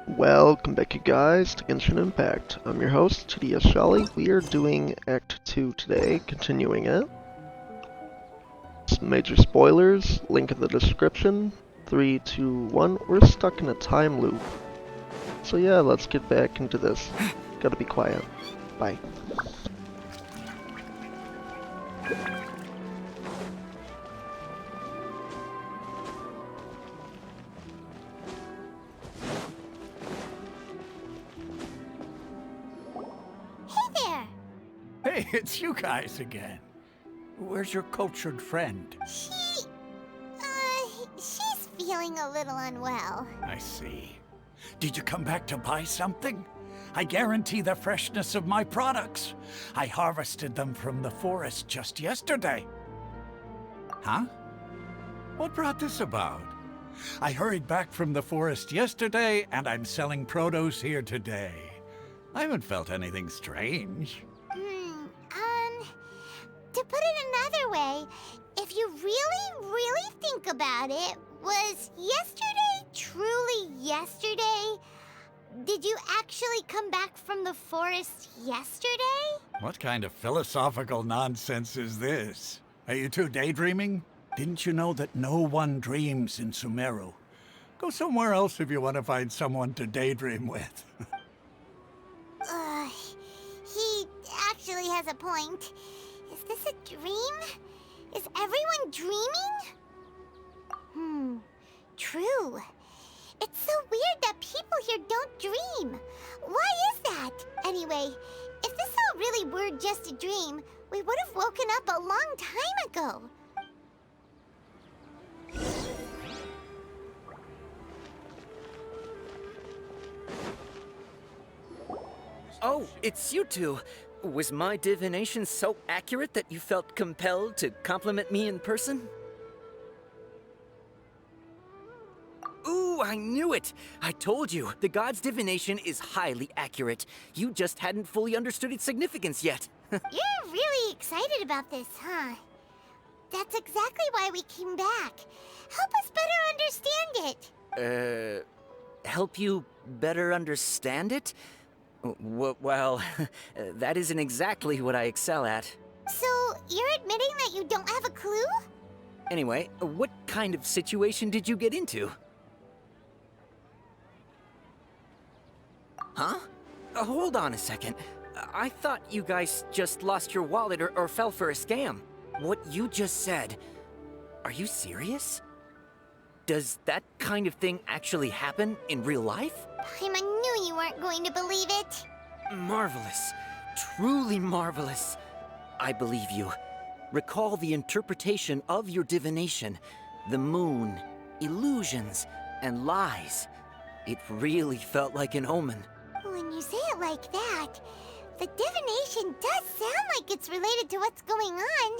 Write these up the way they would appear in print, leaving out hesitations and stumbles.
Welcome back, you guys, to Genshin Impact. I'm your host, TDS Shelly. We are doing Act 2 today, continuing it. Some major spoilers, link in the description. 3, 2, 1, we're stuck in a time loop. So yeah, let's get back into this. Gotta be quiet. Bye. Hey, it's you guys again. Where's your cultured friend? She's feeling a little unwell. I see. Did you come back to buy something? I guarantee the freshness of my products. I harvested them from the forest just yesterday. Huh? What brought this about? I hurried back from the forest yesterday, and I'm selling produce here today. I haven't felt anything strange. To put it another way, if you really think about it, was yesterday truly yesterday? Did you actually come back from the forest yesterday? What kind of philosophical nonsense is this? Are you two daydreaming? Didn't you know that no one dreams in Sumeru? Go somewhere else if you want to find someone to daydream with. He actually has a point. Is this a dream? Is everyone dreaming? True. It's so weird that people here don't dream. Why is that? Anyway, if this all really were just a dream, we would have woken up a long time ago. Oh, it's you two. Was my divination so accurate that you felt compelled to compliment me in person? Ooh, I knew it! I told you, the god's divination is highly accurate. You just hadn't fully understood its significance yet. You're really excited about this, huh? That's exactly why we came back. Help us better understand it. Help you better understand it? Well, that isn't exactly what I excel at. So, you're admitting that you don't have a clue? Anyway, what kind of situation did you get into? Huh? Hold on a second. I thought you guys just lost your wallet or fell for a scam. What you just said, are you serious? Does that kind of thing actually happen in real life? I knew you weren't going to believe it. Marvelous. Truly marvelous. I believe you. Recall the interpretation of your divination. The moon, illusions, and lies. It really felt like an omen. When you say it like that, the divination does sound like it's related to what's going on.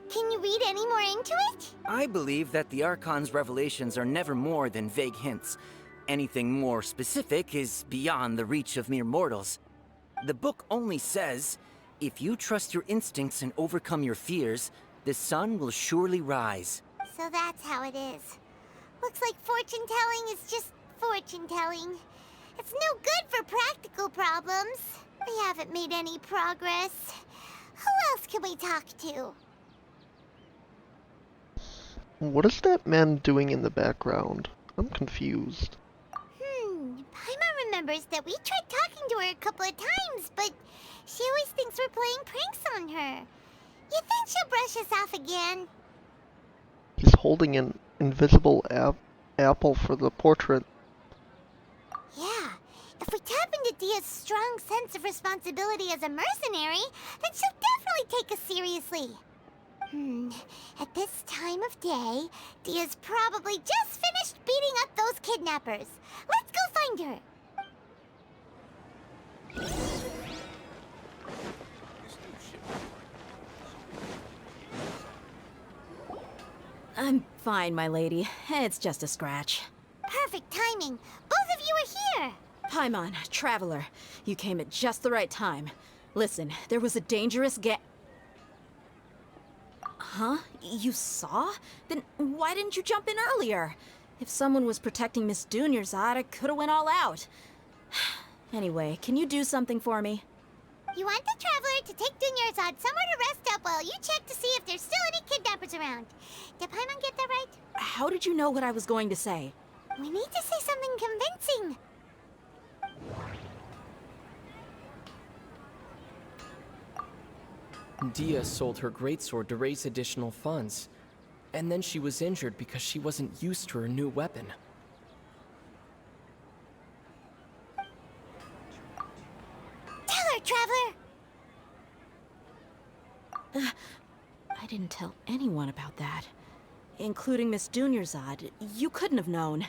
Can you read any more into it? I believe that the Archon's revelations are never more than vague hints. Anything more specific is beyond the reach of mere mortals. The book only says, if you trust your instincts and overcome your fears, the sun will surely rise. So that's how it is. Looks like fortune-telling is just fortune-telling. It's no good for practical problems. We haven't made any progress. Who else can we talk to? What is that man doing in the background? I'm confused. Paimon remembers that we tried talking to her a couple of times, but she always thinks we're playing pranks on her. You think she'll brush us off again? He's holding an invisible apple for the portrait. Yeah, if we tap into Dia's strong sense of responsibility as a mercenary, then she'll definitely take us seriously. At this time of day, Dia's probably just finished beating up those kidnappers. Let's go find her. I'm fine, my lady. It's just a scratch. Perfect timing. Both of you are here. Paimon, traveler, you came at just the right time. Listen, there was a dangerous Huh? You saw? Then why didn't you jump in earlier? If someone was protecting Miss Dunyarzad, I could've went all out. Anyway, can you do something for me? You want the Traveler to take Dunyarzad somewhere to rest up while you check to see if there's still any kidnappers around. Did Paimon get that right? How did you know what I was going to say? We need to say something convincing. Dia sold her greatsword to raise additional funds. And then she was injured because she wasn't used to her new weapon. Tell her, Traveler! I didn't tell anyone about that. Including Miss Dunyarzad. You couldn't have known.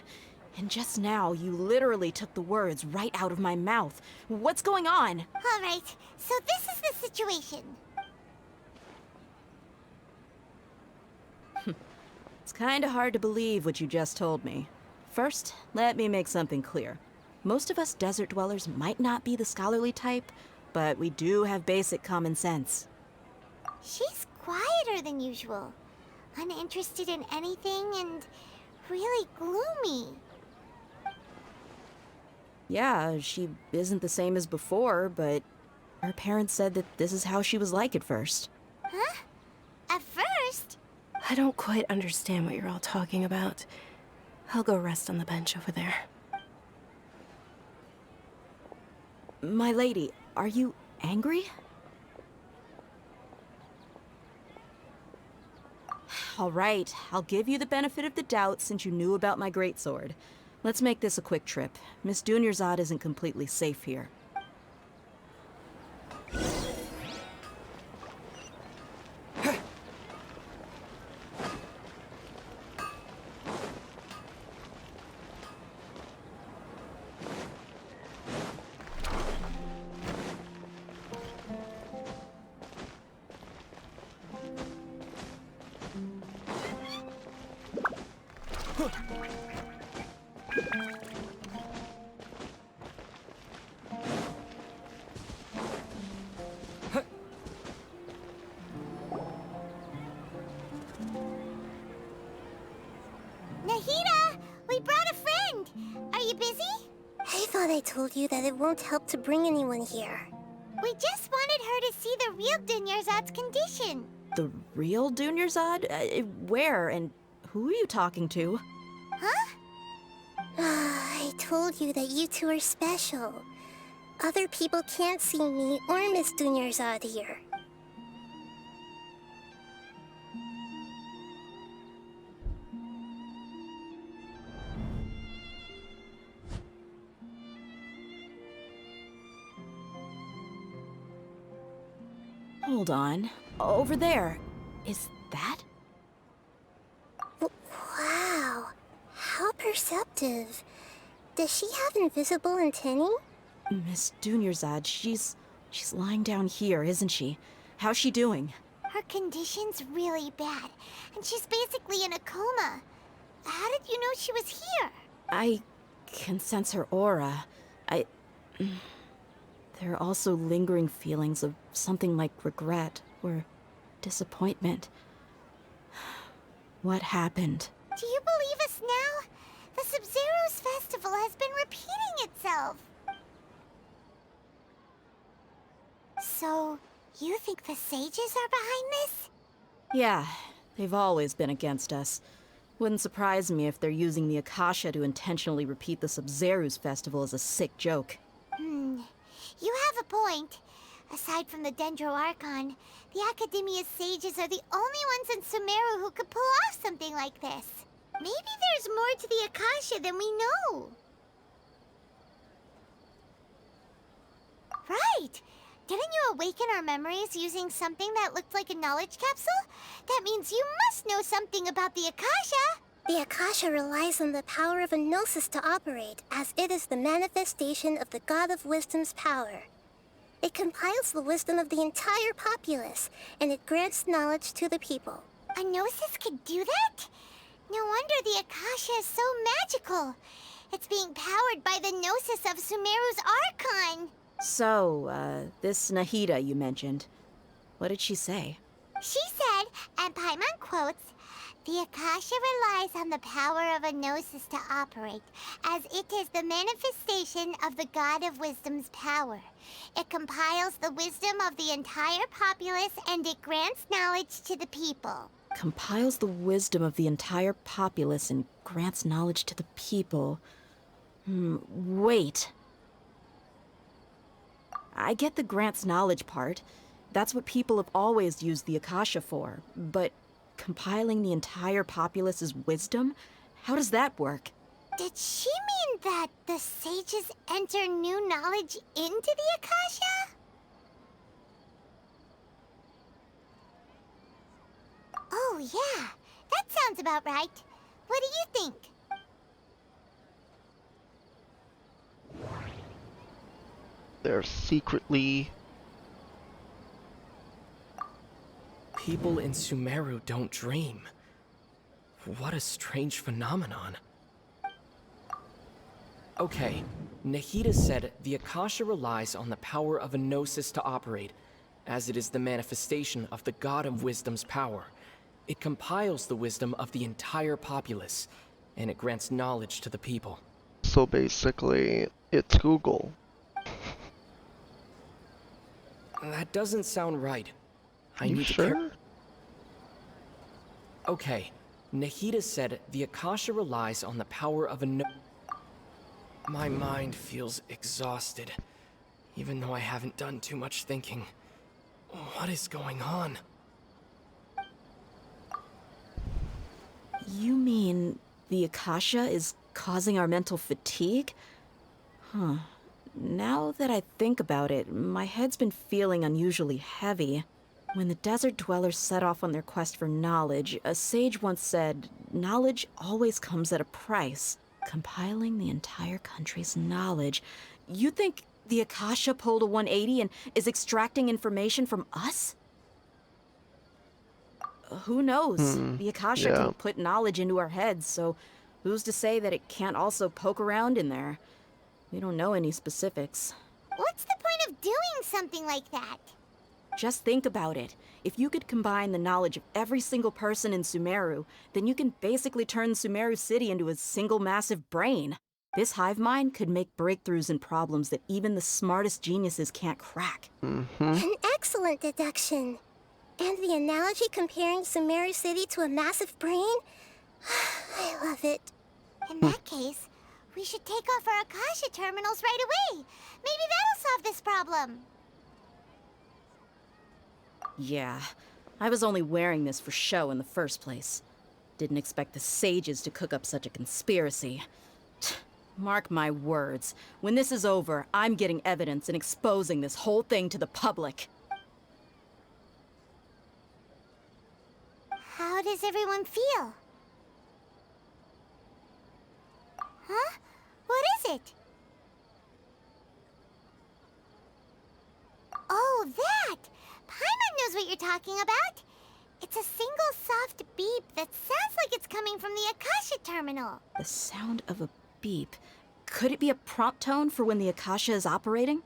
And just now, you literally took the words right out of my mouth. What's going on? All right, so this is the situation. It's kinda hard to believe what you just told me. First, let me make something clear. Most of us desert dwellers might not be the scholarly type, but we do have basic common sense. She's quieter than usual. Uninterested in anything and really gloomy. Yeah, she isn't the same as before, but her parents said that this is how she was like at first. Huh? At first? I don't quite understand what you're all talking about. I'll go rest on the bench over there. My lady, are you angry? All right, I'll give you the benefit of the doubt since you knew about my greatsword. Let's make this a quick trip. Miss Dunyarzad isn't completely safe here. Nahida! We brought a friend! Are you busy? I thought I told you that it won't help to bring anyone here. We just wanted her to see the real Dunyarzad's condition. The real Dunyarzad? Where and who are you talking to? Huh? I told you that you two are special. Other people can't see me or Miss Dunyarzad here. Hold on. Over there. Is that? Wow, how perceptive. Does she have invisible antennae? Miss Dunyarzad, she's lying down here, isn't she? How's she doing? Her condition's really bad, and she's basically in a coma. How did you know she was here? I can sense her aura. There are also lingering feelings of something like regret or disappointment. What happened? Do you believe us now? The Sumeru's festival has been repeating itself. So, you think the sages are behind this? Yeah, they've always been against us. Wouldn't surprise me if they're using the Akasha to intentionally repeat the Sumeru's festival as a sick joke. You have a point. Aside from the Dendro Archon, the Academia's sages are the only ones in Sumeru who could pull off something like this. Maybe there's more to the Akasha than we know. Right! Didn't you awaken our memories using something that looked like a knowledge capsule? That means you must know something about the Akasha! The Akasha relies on the power of a gnosis to operate, as it is the manifestation of the God of Wisdom's power. It compiles the wisdom of the entire populace, and it grants knowledge to the people. A gnosis could do that? No wonder the Akasha is so magical. It's being powered by the gnosis of Sumeru's Archon. So, this Nahida you mentioned, what did she say? She said, and Paimon quotes, The Akasha relies on the power of a gnosis to operate, as it is the manifestation of the God of Wisdom's power. It compiles the wisdom of the entire populace and it grants knowledge to the people. Compiles the wisdom of the entire populace and grants knowledge to the people. Wait. I get the grants knowledge part. That's what people have always used the Akasha for. But compiling the entire populace's wisdom? How does that work? Did she mean that the sages enter new knowledge into the Akasha? Oh yeah, that sounds about right. What do you think? They're secretly... People in Sumeru don't dream. What a strange phenomenon. Okay, Nahida said the Akasha relies on the power of a gnosis to operate, as it is the manifestation of the God of Wisdom's power. It compiles the wisdom of the entire populace, and it grants knowledge to the people. So basically, it's Google. That doesn't sound right. I You need sure? Okay, Nahida said the Akasha relies on the power of a My mind feels exhausted, even though I haven't done too much thinking. What is going on? You mean the Akasha is causing our mental fatigue? Huh. Now that I think about it, my head's been feeling unusually heavy. When the desert dwellers set off on their quest for knowledge, a sage once said, knowledge always comes at a price. Compiling the entire country's knowledge. You think the Akasha pulled a 180 and is extracting information from us? Who knows? The Akasha yeah. can put knowledge into our heads, so who's to say that it can't also poke around in there? We don't know any specifics. What's the point of doing something like that? Just think about it. If you could combine the knowledge of every single person in Sumeru, then you can basically turn Sumeru City into a single massive brain. This hive mind could make breakthroughs in problems that even the smartest geniuses can't crack. An excellent deduction. And the analogy comparing Sumeru City to a massive brain? I love it. In that case, we should take off our Akasha terminals right away. Maybe that'll solve this problem. Yeah, I was only wearing this for show in the first place. Didn't expect the sages to cook up such a conspiracy. Mark my words, when this is over, I'm getting evidence and exposing this whole thing to the public. How does everyone feel? Huh? What is it? Oh, that! Paimon knows what you're talking about. It's a single soft beep that sounds like it's coming from the Akasha terminal. The sound of a beep. Could it be a prompt tone for when the Akasha is operating?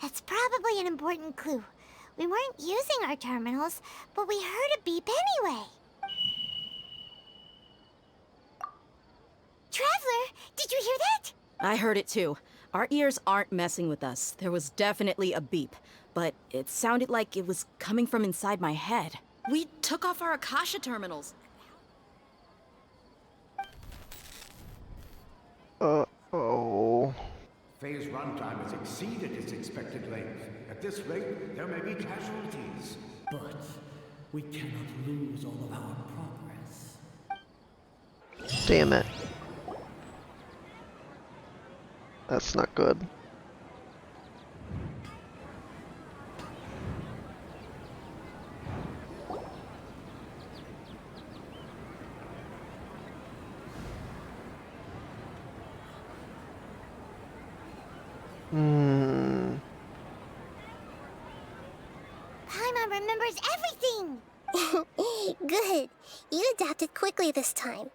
That's probably an important clue. We weren't using our terminals, but we heard a beep anyway. Traveler, did you hear that? I heard it too. Our ears aren't messing with us. There was definitely a beep, but it sounded like it was coming from inside my head. We took off our Akasha terminals. Uh-oh. Phase runtime has exceeded its expected length. At this rate, there may be casualties. But we cannot lose all of our progress. Damn it. That's not good. Paimon remembers everything! Good. You adapted quickly this time.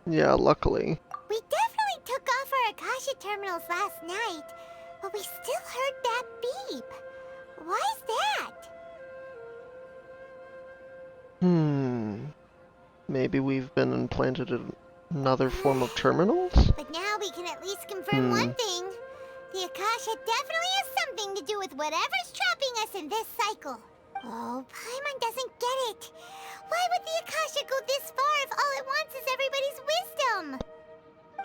Yeah, luckily. We definitely took off our Akasha terminals last night, but we still heard that beep. Why is that? Maybe we've been implanted in another form of terminals? But now we can at least confirm one thing. The Akasha definitely has something to do with whatever's trapping us in this cycle. Oh, Paimon doesn't get it. Why would the Akasha go this far if all it wants is everybody's wisdom?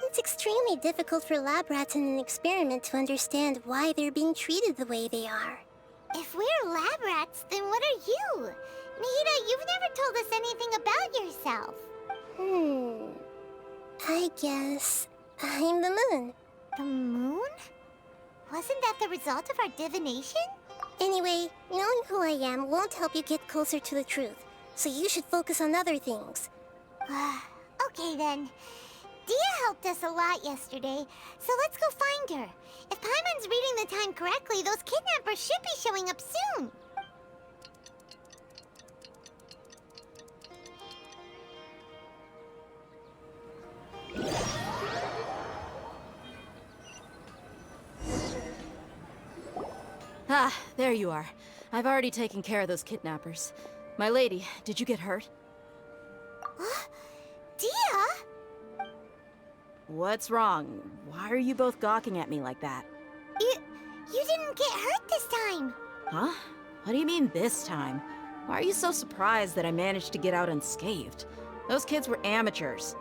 It's extremely difficult for lab rats in an experiment to understand why they're being treated the way they are. If we're lab rats, then what are you? Nahida, you've never told us anything about yourself. I guess I'm the moon. The moon? Wasn't that the result of our divination? Anyway, knowing who I am won't help you get closer to the truth, so you should focus on other things. Okay then. Dia helped us a lot yesterday, so let's go find her. If Paimon's reading the time correctly, those kidnappers should be showing up soon. Ah, there you are. I've already taken care of those kidnappers. My lady, did you get hurt? Dia? What's wrong? Why are you both gawking at me like that? You didn't get hurt this time. Huh? What do you mean this time? Why are you so surprised that I managed to get out unscathed? Those kids were amateurs.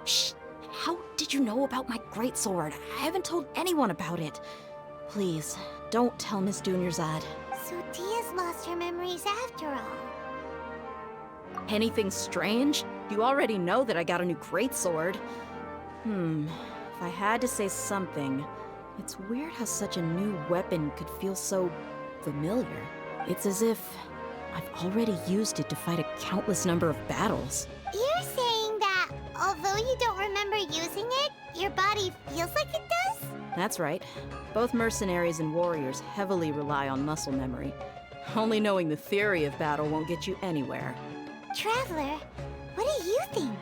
Shh! How did you know about my greatsword? I haven't told anyone about it. Please, don't tell Miss Dunyarzad. So Dia's lost her memories after all. Anything strange? You already know that I got a new greatsword. If I had to say something, it's weird how such a new weapon could feel so familiar. It's as if I've already used it to fight a countless number of battles. You're saying that although you don't remember using it, your body feels like it does? That's right. Both mercenaries and warriors heavily rely on muscle memory. Only knowing the theory of battle won't get you anywhere. Traveler, what do you think?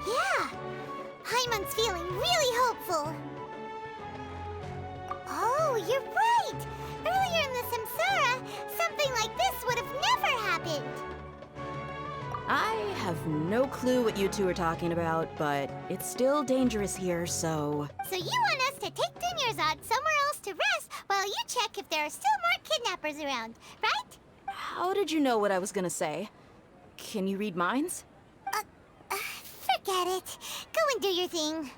Yeah, Paimon's feeling really hopeful. Oh, you're right! Earlier in the Samsara, something like this would have never happened. I have no clue what you two are talking about, but it's still dangerous here, so... So you want us to take Dunyarzad somewhere else to rest while you check if there are still more kidnappers around, right? How did you know what I was gonna say? Can you read minds? Forget it. Go and do your thing.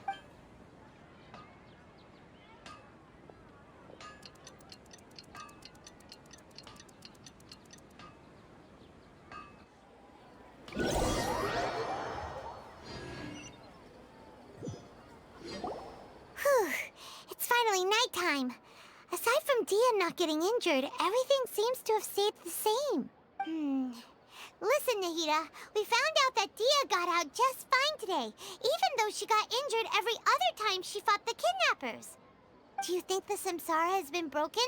Whew. It's finally nighttime. Aside from Dia not getting injured, everything seems to have stayed the same. Listen, Nahida, we found out that Dia got out just fine today, even though she got injured every other time she fought the kidnappers. Do you think the Samsara has been broken?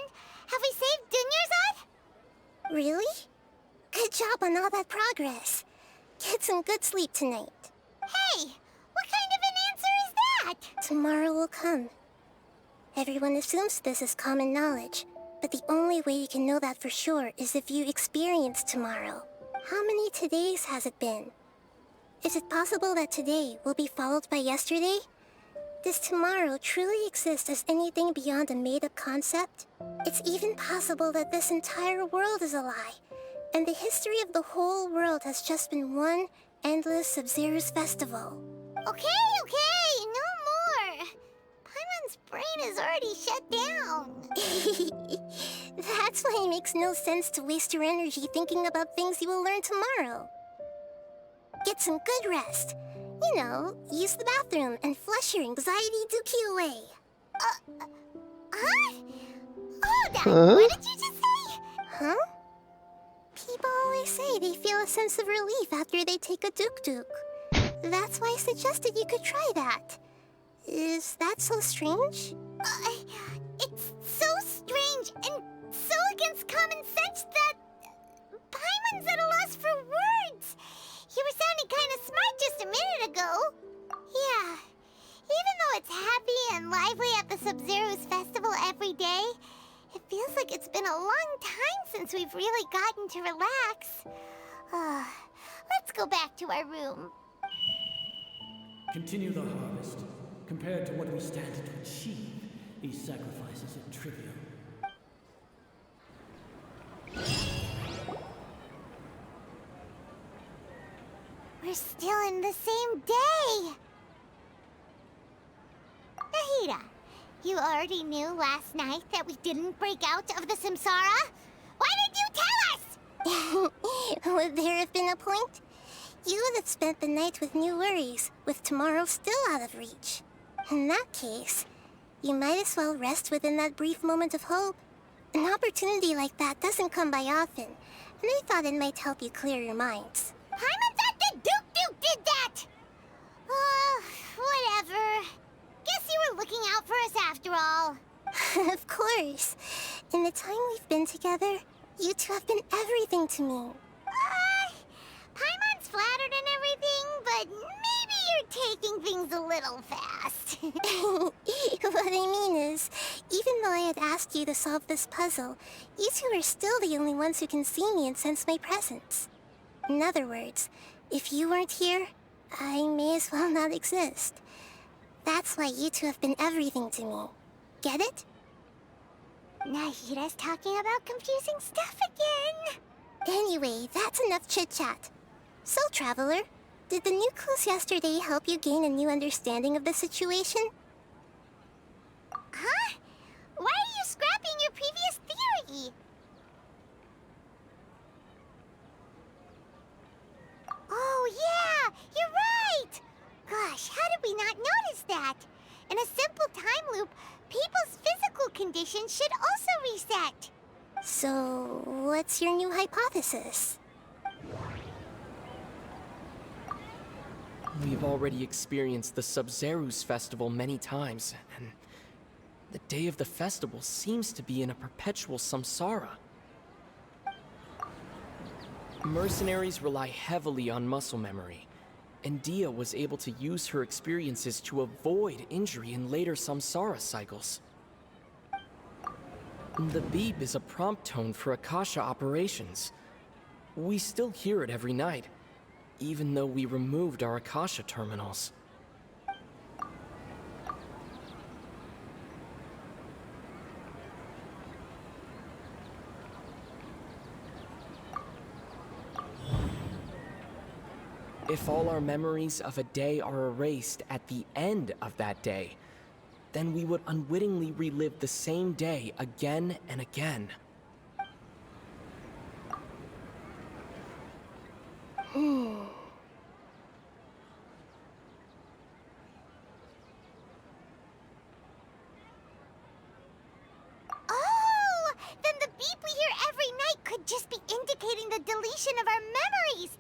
Have we saved Dunyarzad? Really? Good job on all that progress. Get some good sleep tonight. Hey, what kind of an answer is that? Tomorrow will come. Everyone assumes this is common knowledge, but the only way you can know that for sure is if you experience tomorrow. How many todays has it been? Is it possible that today will be followed by yesterday? Does tomorrow truly exist as anything beyond a made-up concept? It's even possible that this entire world is a lie, and the history of the whole world has just been one endless Sub-Zero's festival. Okay, no more. Paimon's brain is already shut down. That's why it makes no sense to waste your energy thinking about things you will learn tomorrow. Get some good rest. You know, use the bathroom and flush your anxiety dookie away. Huh? Hold on, what did you just say? Huh? People always say they feel a sense of relief after they take a duk-duk. That's why I suggested you could try that. Is that so strange? It's so strange and so against common sense that Paimon's at a loss for words. You were sounding kind of smart just a minute ago, Sub-Zero's festival every day, it feels like it's been a long time since we've really gotten to relax. Let's go back to our room. Continue the harvest. Compared to what we stand to achieve, these sacrifices are trivial. We're still in the same day! Nahida, you already knew last night that we didn't break out of the Samsara? Why did you tell us? Would there have been a point? You would have spent the night with new worries, with tomorrow still out of reach. In that case, you might as well rest within that brief moment of hope. An opportunity like that doesn't come by often, and I thought it might help you clear your minds. Paimon thought the Duke did that! Whatever. Guess you were looking out for us after all. Of course. In the time we've been together, you two have been everything to me. Paimon's flattered and everything, but maybe you're taking things a little fast. What I mean is, even though I had asked you to solve this puzzle, you two are still the only ones who can see me and sense my presence. In other words, if you weren't here, I may as well not exist. That's why you two have been everything to me. Get it? Nahida's talking about confusing stuff again. Anyway, that's enough chit-chat. So, Traveler, did the new clues yesterday help you gain a new understanding of the situation? Huh? Why are you scrapping your previous theory? Oh yeah, you're right! Gosh, how did we not notice that? In a simple time loop, people's physical conditions should also reset. So, what's your new hypothesis? We've already experienced the Sub-Zeru's festival many times, and the day of the festival seems to be in a perpetual samsara. Mercenaries rely heavily on muscle memory, and Dia was able to use her experiences to avoid injury in later samsara cycles. The beep is a prompt tone for Akasha operations. We still hear it every night, even though we removed our Akasha terminals. If all our memories of a day are erased at the end of that day, then we would unwittingly relive the same day again and again. Oh! Then the beep we hear every night could just be indicating the deletion of our memories.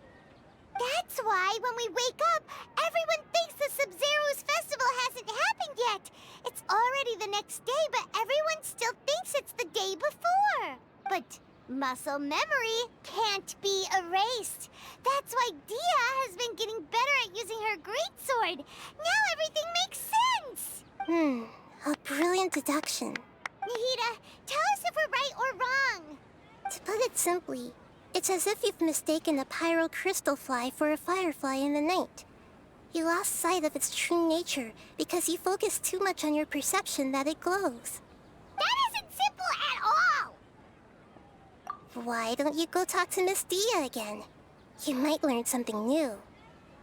That's why when we wake up, everyone thinks the Sub-Zero's festival hasn't happened yet. It's already the next day, but everyone still thinks it's the day before. But muscle memory can't be erased. That's why Dia has been getting better at using her greatsword. Now everything makes sense. A brilliant deduction. Nahida, tell us if we're right or wrong. To put it simply, it's as if you've mistaken a pyro crystal fly for a firefly in the night. You lost sight of its true nature because you focused too much on your perception that it glows. That isn't simple at all! Why don't you go talk to Miss Dia again? You might learn something new.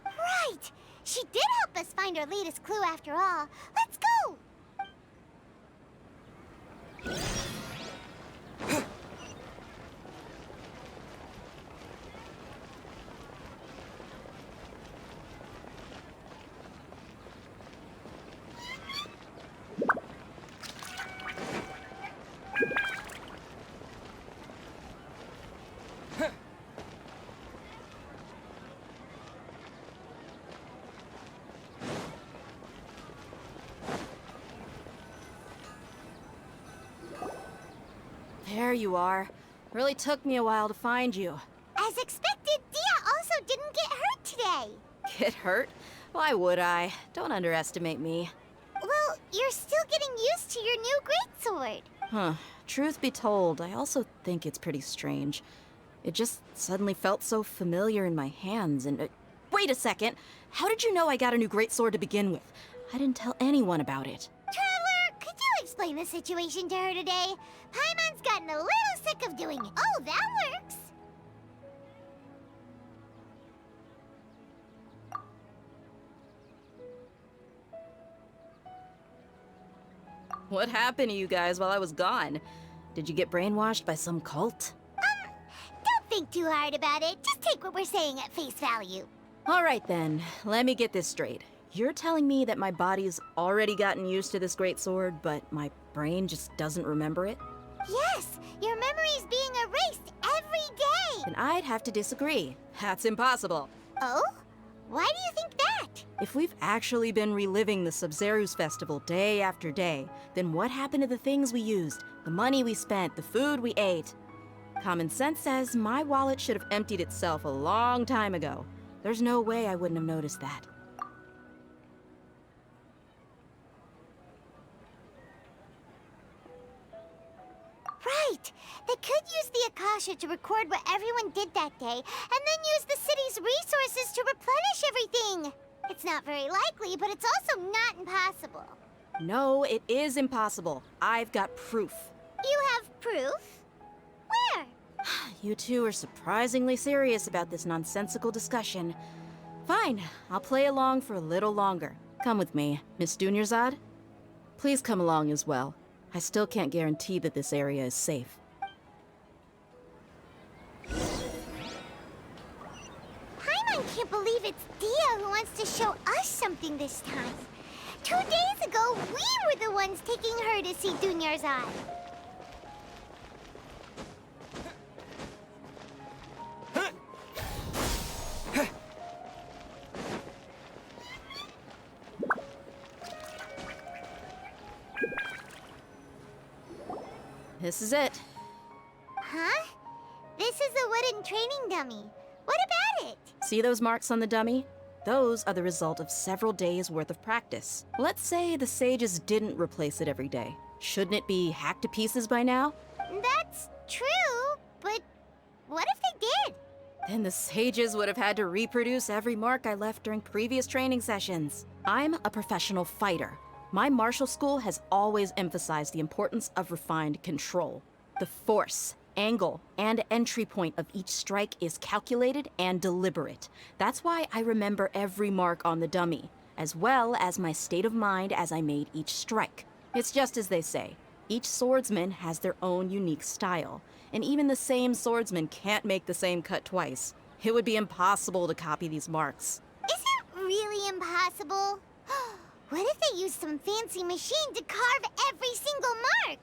Right! She did help us find our latest clue after all. Let's go! There you are. Really took me a while to find you. As expected, Dia also didn't get hurt today. Get hurt? Why would I? Don't underestimate me. Well, you're still getting used to your new greatsword. Huh. Truth be told, I also think it's pretty strange. It just suddenly felt so familiar in my hands, and... wait a second! How did you know I got a new greatsword to begin with? I didn't tell anyone about it. Traveler, could you explain the situation to her today? Paimon's gotten a little sick of doing it. Oh, that works! What happened to you guys while I was gone? Did you get brainwashed by some cult? Don't think too hard about it. Just take what we're saying at face value. Alright then, let me get this straight. You're telling me that my body's already gotten used to this greatsword, but my brain just doesn't remember it? Yes, your memory's being erased every day. Then I'd have to disagree. That's impossible. Oh? Why do you think that? If we've actually been reliving the Sumeru's festival day after day, then what happened to the things we used, the money we spent, the food we ate? Common sense says my wallet should have emptied itself a long time ago. There's no way I wouldn't have noticed that. Right! They could use the Akasha to record what everyone did that day, and then use the city's resources to replenish everything! It's not very likely, but it's also not impossible. No, it is impossible. I've got proof. You have proof? Where? You two are surprisingly serious about this nonsensical discussion. Fine, I'll play along for a little longer. Come with me, Miss Dunyarzad. Please come along as well. I still can't guarantee that this area is safe. Paimon can't believe it's Dia who wants to show us something this time. 2 days ago, we were the ones taking her to see Dunyarzad. This is it. Huh? This is a wooden training dummy. What about it? See those marks on the dummy? Those are the result of several days' worth of practice. Let's say the sages didn't replace it every day. Shouldn't it be hacked to pieces by now? That's true, but what if they did? Then the sages would have had to reproduce every mark I left during previous training sessions. I'm a professional fighter. My martial school has always emphasized the importance of refined control. The force, angle, and entry point of each strike is calculated and deliberate. That's why I remember every mark on the dummy, as well as my state of mind as I made each strike. It's just as they say, each swordsman has their own unique style, and even the same swordsman can't make the same cut twice. It would be impossible to copy these marks. Is it really impossible? What if they used some fancy machine to carve every single mark?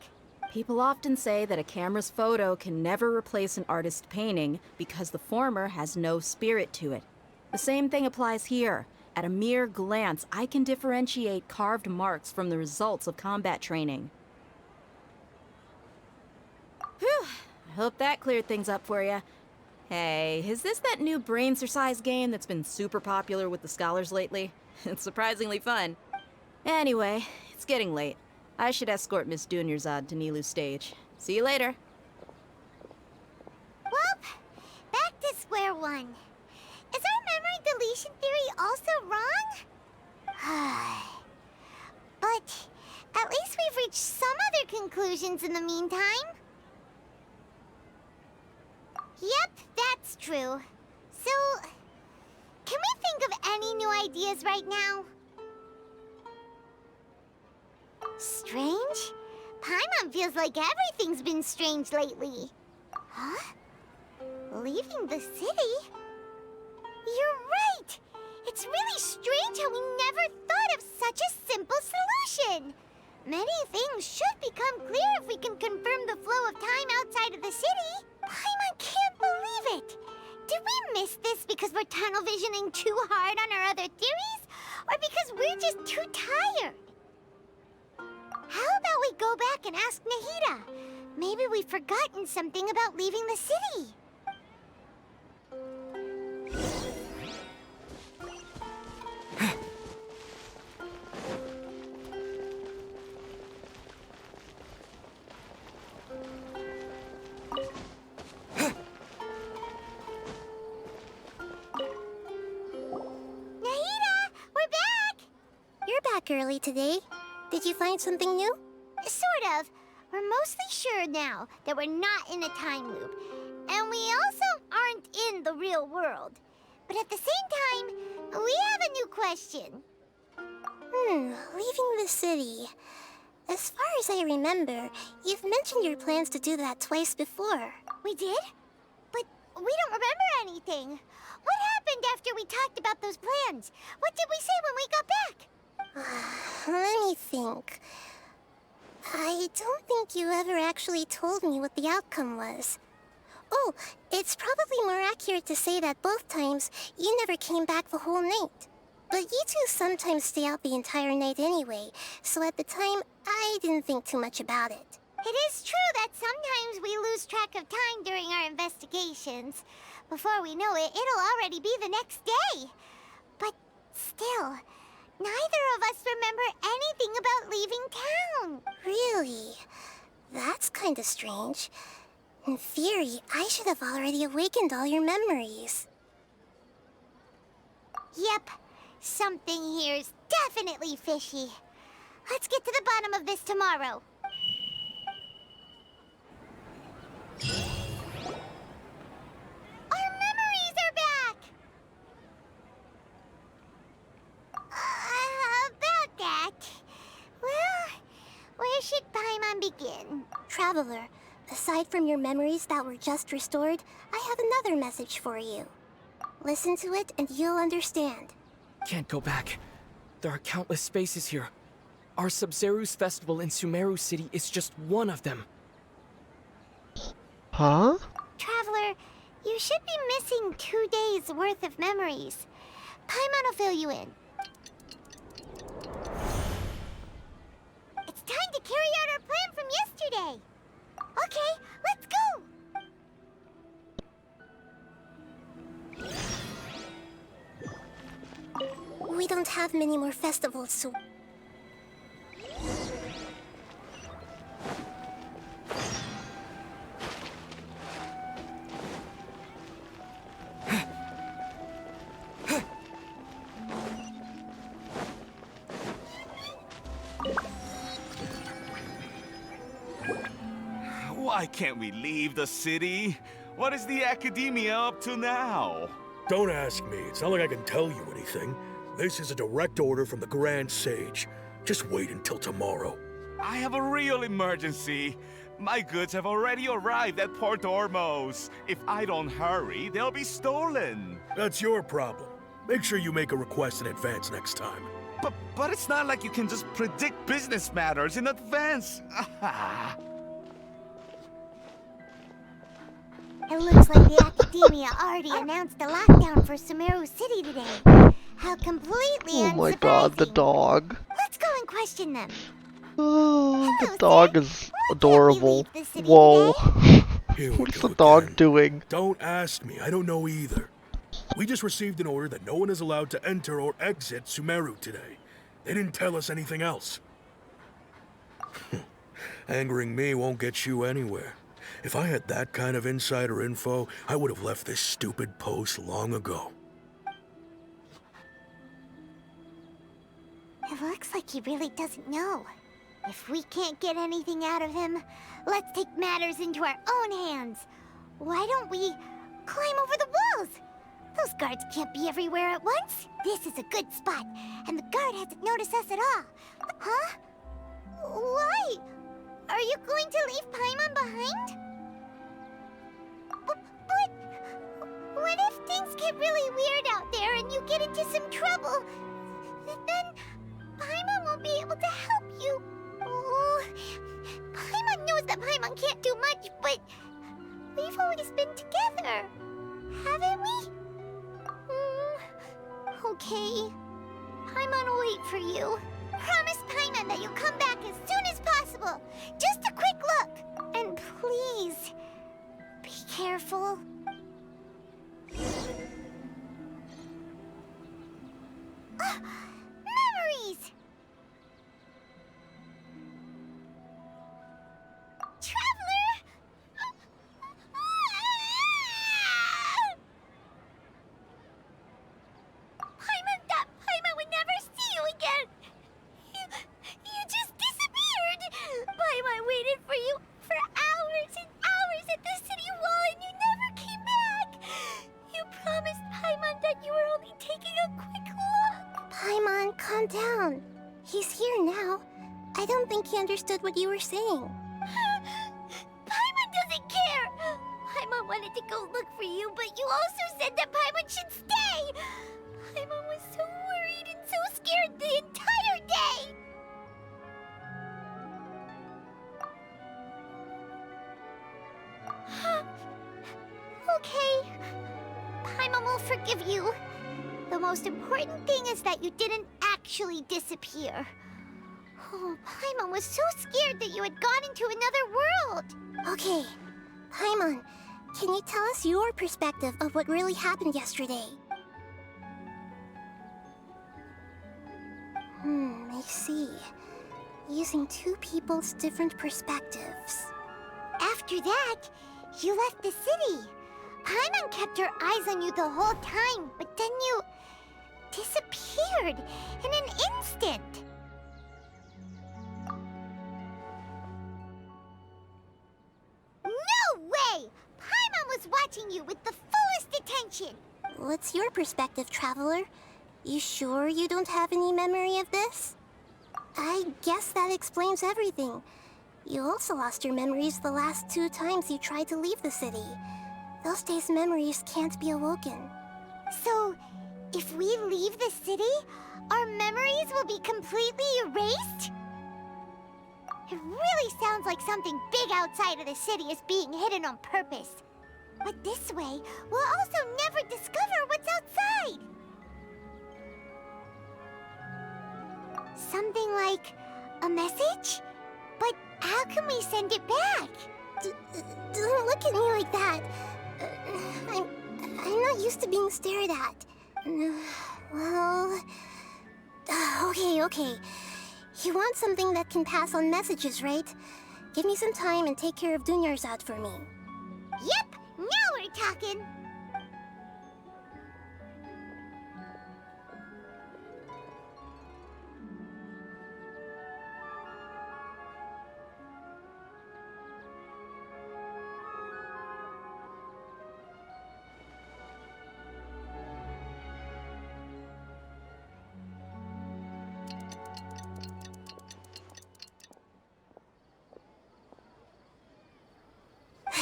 People often say that a camera's photo can never replace an artist's painting because the former has no spirit to it. The same thing applies here. At a mere glance, I can differentiate carved marks from the results of combat training. Whew, I hope that cleared things up for you. Hey, is this that new brain exercise game that's been super popular with the scholars lately? It's surprisingly fun. Anyway, it's getting late. I should escort Miss Dunyarzad to Nilu's stage. See you later. Well, back to square one. Is our memory deletion theory also wrong? But at least we've reached some other conclusions in the meantime. Yep, that's true. So, can we think of any new ideas right now? Strange? Paimon feels like everything's been strange lately. Huh? Leaving the city? You're right! It's really strange how we never thought of such a simple solution! Many things should become clear if we can confirm the flow of time outside of the city. Paimon can't believe it! Did we miss this because we're tunnel visioning too hard on our other theories? Or because we're just too tired? How about we go back and ask Nahida? Maybe we've forgotten something about leaving the city. early today. Did you find something new? Sort of. We're mostly sure now that we're not in a time loop. And we also aren't in the real world. But at the same time, we have a new question. Leaving the city. As far as I remember, you've mentioned your plans to do that twice before. We did? But we don't remember anything. What happened after we talked about those plans? What did we say when we got back? Let me think. I don't think you ever actually told me what the outcome was. Oh, it's probably more accurate to say that both times you never came back the whole night. But you two sometimes stay out the entire night anyway, so at the time, I didn't think too much about it. It is true that sometimes we lose track of time during our investigations. Before we know it, it'll already be the next day. But still, neither of us remember anything about leaving town. Really? That's kinda strange. In theory, I should have already awakened all your memories. Yep, something here's definitely fishy. Let's get to the bottom of this tomorrow. Our memories are back! About that. Well, where should Paimon begin? Traveler, aside from your memories that were just restored, I have another message for you. Listen to it and you'll understand. Can't go back. There are countless spaces here. Our Sub-Zeru's festival in Sumeru City is just one of them. Huh? Traveler, you should be missing 2 days worth of memories. Paimon will fill you in. It's time to carry out our plan from yesterday. Okay, let's go! We don't have many more festivals, so... Why can't we leave the city? What is the academia up to now? Don't ask me. It's not like I can tell you anything. This is a direct order from the Grand Sage. Just wait until tomorrow. I have a real emergency. My goods have already arrived at Port Ormos. If I don't hurry, they'll be stolen. That's your problem. Make sure you make a request in advance next time. But it's not like you can just predict business matters in advance. It looks like the Academia already announced a lockdown for Sumeru City today. How completely Oh my god, the dog. Let's go and question them. Oh, the Hello, dog sir. is Why adorable. can't we leave the city Whoa. Here we What's go the dog again. doing? Don't ask me. I don't know either. We just received an order that no one is allowed to enter or exit Sumeru today. They didn't tell us anything else. Angering me won't get you anywhere. If I had that kind of insider info, I would have left this stupid post long ago. It looks like he really doesn't know. If we can't get anything out of him, let's take matters into our own hands. Why don't we climb over the walls? Those guards can't be everywhere at once. This is a good spot, and the guard hasn't noticed us at all. Huh? Why? Are you going to leave Paimon behind? But what if things get really weird out there and you get into some trouble? Then Paimon won't be able to help you. Oh, Paimon knows that Paimon can't do much, but we've always been together, haven't we? Okay. Paimon will wait for you. Promise Paimon that you'll come back as soon as possible. Just a quick look. And please, be careful. Memories! Traveler! Paimon thought Paimon would never see you again. He's here now. I don't think he understood what you were saying. Paimon doesn't care! Paimon wanted to go look for you, but you also said that Paimon should stay! Paimon was so worried and so scared the entire day! Okay. Paimon will forgive you. The most important thing is that you didn't actually disappear. Oh, Paimon was so scared that you had gone into another world. Okay, Paimon, can you tell us your perspective of what really happened yesterday? I see. Using two people's different perspectives. After that, you left the city. Paimon kept her eyes on you the whole time, but then you disappeared in an instant. No way! Paimon was watching you with the fullest attention. What's your perspective, Traveler? You sure you don't have any memory of this? I guess that explains everything. You also lost your memories the last 2 times you tried to leave the city. Those days' memories can't be awoken. So, if we leave the city, our memories will be completely erased? It really sounds like something big outside of the city is being hidden on purpose. But this way, we'll also never discover what's outside. Something like a message? But how can we send it back? Don't look at me like that. I'm not used to being stared at. Well... Okay. You want something that can pass on messages, right? Give me some time and take care of Dunyarzad for me. Yep, now we're talking.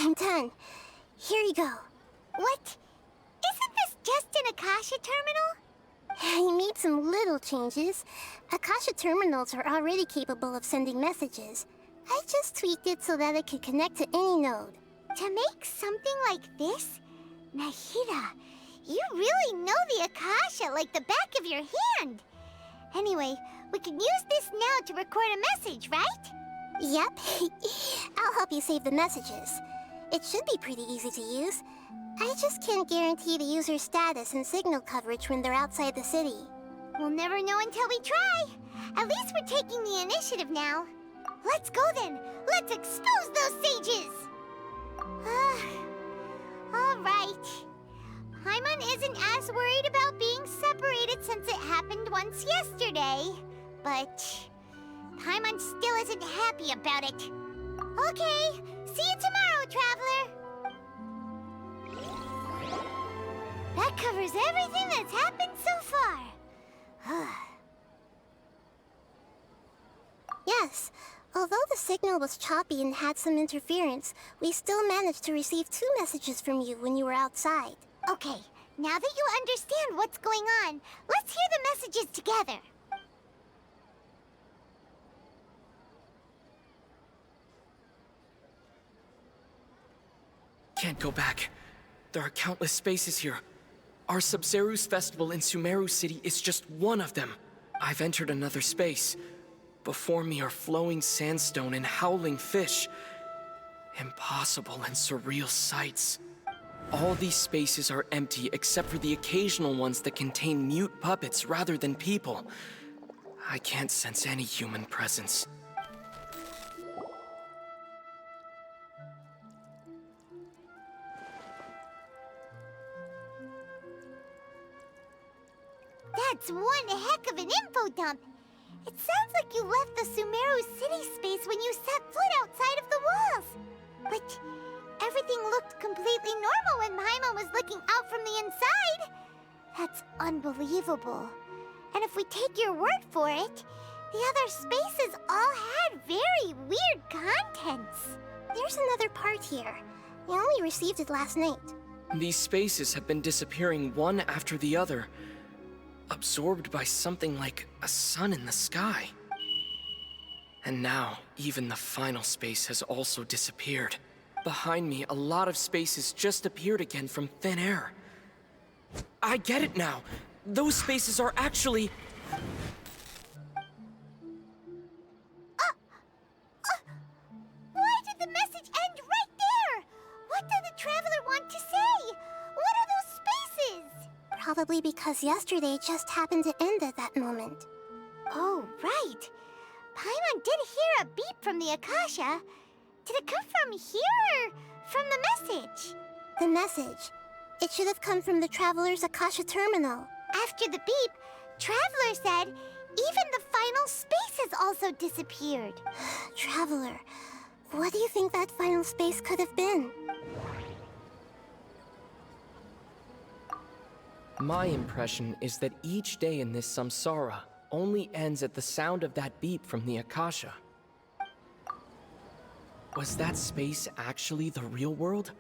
I'm done. Here you go. What? Isn't this just an Akasha terminal? I made some little changes. Akasha terminals are already capable of sending messages. I just tweaked it so that it could connect to any node. To make something like this? Nahida, you really know the Akasha like the back of your hand. Anyway, we can use this now to record a message, right? Yep. I'll help you save the messages. It should be pretty easy to use. I just can't guarantee the user's status and signal coverage when they're outside the city. We'll never know until we try. At least we're taking the initiative now. Let's go then. Let's expose those sages. All right. Paimon isn't as worried about being separated since it happened once yesterday. But Paimon still isn't happy about it. Okay, see you tomorrow, Traveler. That covers everything that's happened so far. Yes, although the signal was choppy and had some interference, we still managed to receive 2 messages from you when you were outside. Okay, now that you understand what's going on, let's hear the messages together. Can't go back. There are countless spaces here. Our Sabzeruz festival in Sumeru City is just one of them. I've entered another space. Before me are flowing sandstone and howling fish. Impossible and surreal sights. All these spaces are empty except for the occasional ones that contain mute puppets rather than people. I can't sense any human presence. That's one heck of an info dump. It sounds like you left the Sumeru city space when you set foot outside of the walls. But everything looked completely normal when Paimon was looking out from the inside. That's unbelievable. And if we take your word for it, The other spaces all had very weird contents. There's another part here. I only received it last night. These spaces have been disappearing one after the other, absorbed by something like a sun in the sky. And now, even the final space has also disappeared. Behind me, a lot of spaces just appeared again from thin air. I get it now. Those spaces are actually... Why did the message end right there? What did the Traveler want to say? What are those spaces? Probably because yesterday just happened to end at that moment. Oh, right. Paimon did hear a beep from the Akasha. Did it come from here or from the message? The message. It should have come from the Traveler's Akasha terminal. After the beep, Traveler said even the final spaces also disappeared. Traveler, what do you think that final space could have been? My impression is that each day in this samsara only ends at the sound of that beep from the Akasha. Was that space actually the real world?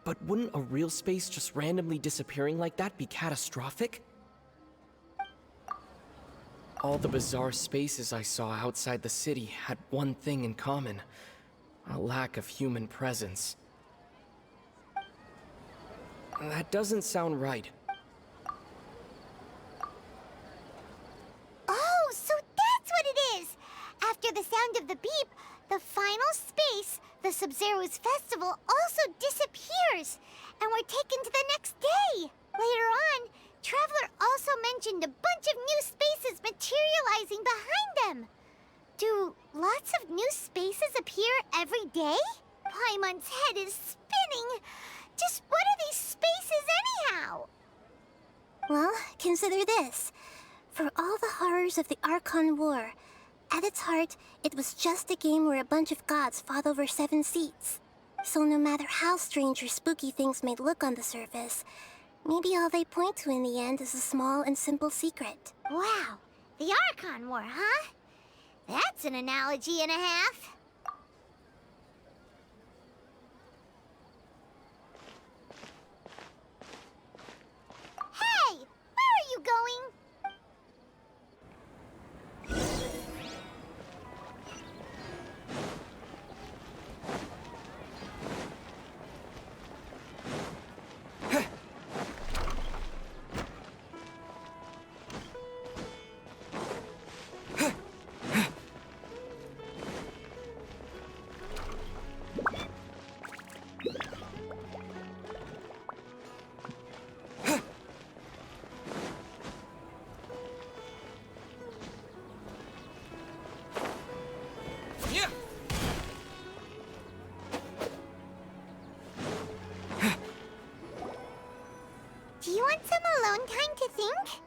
But wouldn't a real space just randomly disappearing like that be catastrophic? All the bizarre spaces I saw outside the city had one thing in common: a lack of human presence. That doesn't sound right. Oh, so that's what it is! After the sound of the beep, the final space, the Sub-Zero's festival, also disappears, and we're taken to the next day. Later on, Traveler also mentioned a bunch of new spaces materializing behind them. Do lots of new spaces appear every day? Paimon's head is spinning. Just what are these spaces anyhow? Well, consider this. For all the horrors of the Archon War, at its heart, it was just a game where a bunch of gods fought over 7 seats. So no matter how strange or spooky things may look on the surface, maybe all they point to in the end is a small and simple secret. Wow, the Archon War, huh? That's an analogy and a half. Hey, where are you going? Do you want some alone time to think?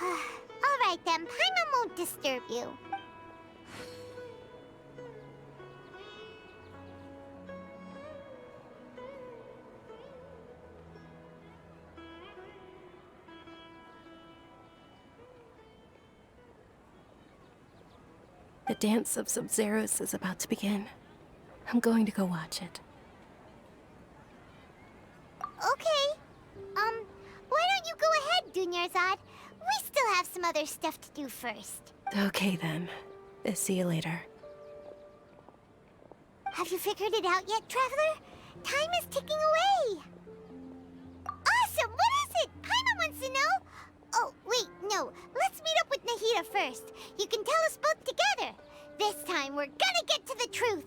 All right then, Paimon won't disturb you. The dance of Sub-Zeros is about to begin. I'm going to go watch it. Okay. Why don't you go ahead, Dunyarzad? We still have some other stuff to do first. Okay then. See you later. Have you figured it out yet, Traveler? Time is ticking away. Awesome! What is it? Paimon wants to know. Oh, wait, no. Let's meet up with Nahida first. You can tell us both together. This time, we're gonna get to the truth.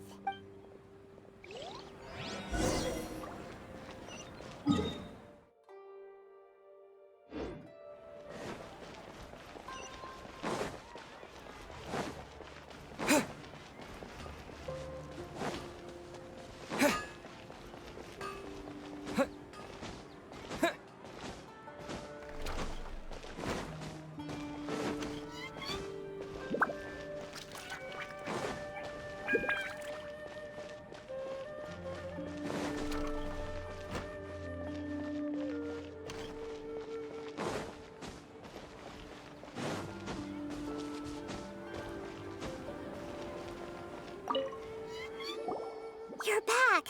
You're back!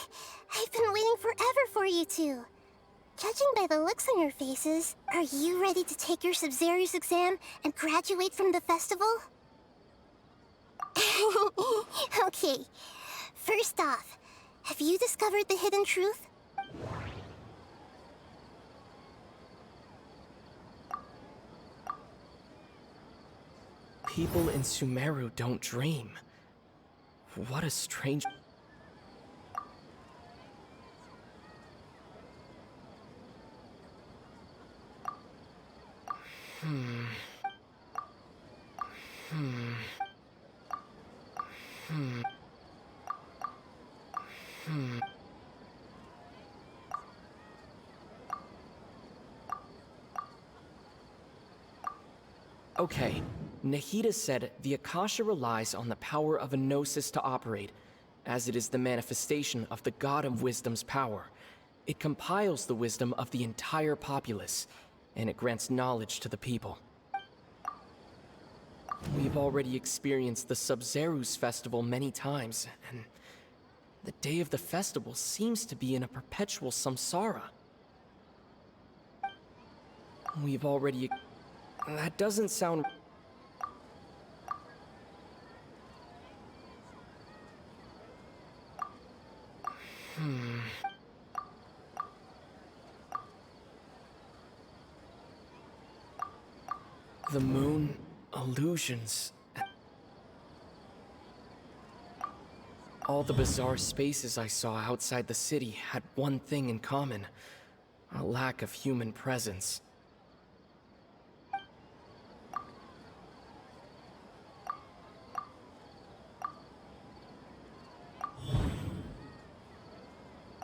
I've been waiting forever for you two. Judging by the looks on your faces, are you ready to take your Sumeru's exam and graduate from the festival? Okay. First off, have you discovered the hidden truth? People in Sumeru don't dream. What a strange... Okay, Nahida said the Akasha relies on the power of a gnosis to operate, as it is the manifestation of the God of Wisdom's power. It compiles the wisdom of the entire populace, and it grants knowledge to the people. We've already experienced the Sub-Zeru's festival many times, and the day of the festival seems to be in a perpetual samsara. We've already... That doesn't sound... The moon, illusions... All the bizarre spaces I saw outside the city had one thing in common: a lack of human presence.